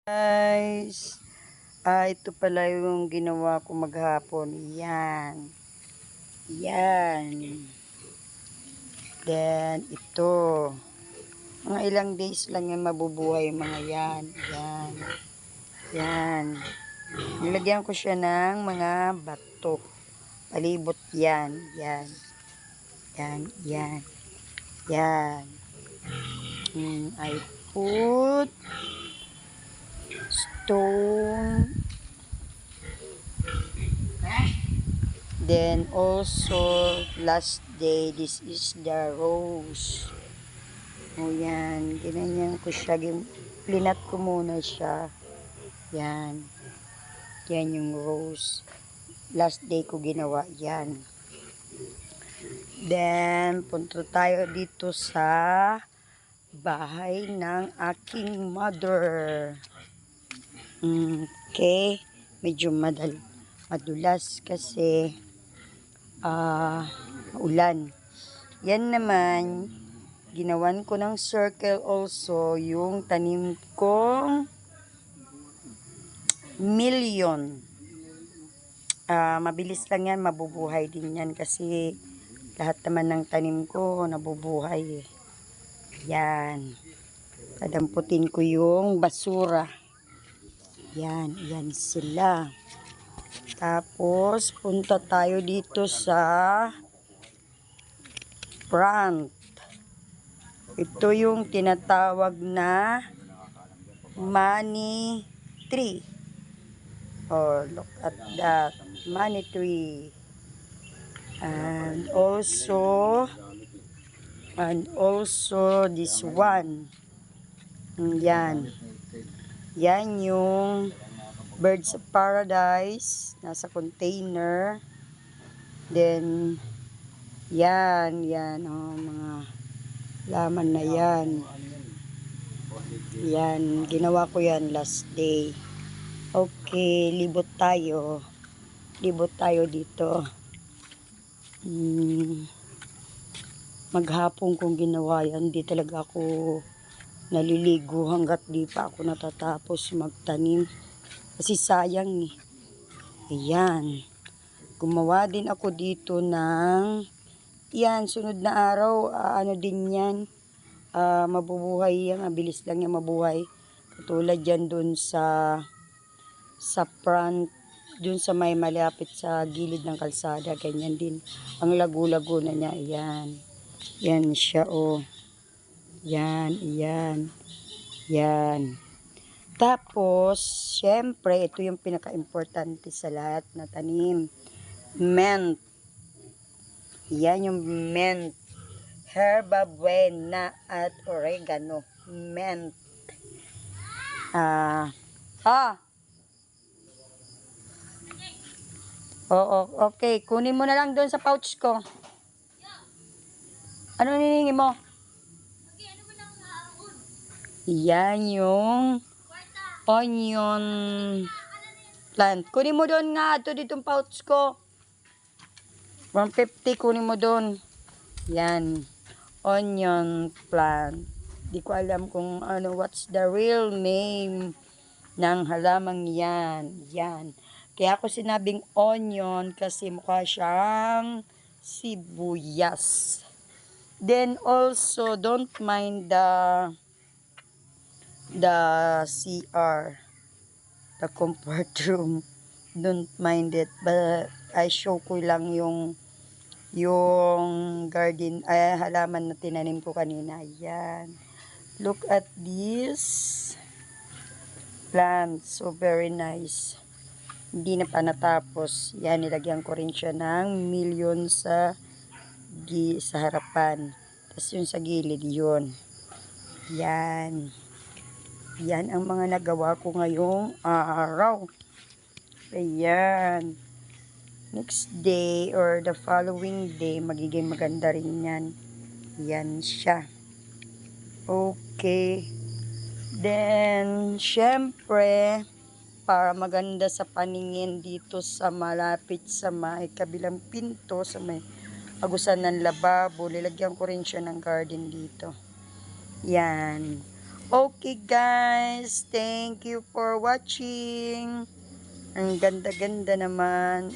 Guys, ito pala yung ginawa ko maghapon. Yan. Yan. Then, ito. Mga ilang days lang yan mabubuhay yung mga yan. Yan. Yan. Nilagyan ko siya ng mga bato. Palibot yan. Yan. Yan. Yan. Yan. I put stone. Then also last day, this is the rose. O yan, ginanyan ko siya, plinat ko muna siya. Yan. Yan yung rose. Last day ko ginawa yan. Then punta tayo dito sa bahay ng aking mother. Okay, medyo madulas kasi ulan. Yan naman, ginawan ko ng circle also yung tanim kong million. Mabilis lang yan, mabubuhay din yan kasi lahat naman ng tanim ko nabubuhay eh. Yan. Dadamputin ko yung basura. Yan, yan sila. Tapos, punta tayo dito sa front. Ito yung tinatawag na money tree. Oh, look at that. Money tree. And also this one. Yan. Yan yung birds of paradise. Nasa container. Then, yan. Oh, mga laman na yan. Yan. Ginawa ko yan last day. Okay, libot tayo. Libot tayo dito. Maghapon kong ginawa yan. Hindi talaga ako naliligo hanggat di pa ako natatapos magtanim. Kasi sayang eh. Ayan. Gumawa din ako dito ng yan, sunod na araw, ano din yan. Mabubuhay yan. Mabilis lang yan mabuhay. Katulad yan dun sa front, dun sa may malapit sa gilid ng kalsada. Ganyan din. Ang lagu-lago na niya. Ayan. Yan siya oh. Yan. Yan. Tapos, syempre, ito yung pinaka-importante sa lahat na tanim. Mint. Yan yung mint. Herba buena at oregano. Mint. Okay. Kunin mo na lang doon sa pouch ko. Ano niningi mo? Yan yung onion plant. Kunin mo doon nga. Ito ditong pouch ko. 150 kunin mo doon. Yan. Onion plant. Di ko alam kung ano, what's the real name ng halamang yan. Yan. Kaya ako sinabing onion kasi mukha siyang sibuyas. Then also, don't mind the CR, the comfort room. Don't mind it. But I show ko lang yung garden, halaman na tinanim ko kanina. Yan. Look at this plant. So very nice. Hindi na pa natapos. Yan, nilagyan ko rin siya ng million sa harapan. Tapos yung sa gilid, yun. Yan. Yan ang mga nagawa ko ngayong araw. Ayan. Next day or the following day, magiging maganda rin yan. Yan siya. Okay. Then, syempre, para maganda sa paningin dito sa malapit sa may kabilang pinto, sa may agusan ng lababo, nilagyan ko rin siya ng garden dito. Yan. Okay guys, thank you for watching. Ang ganda-ganda naman.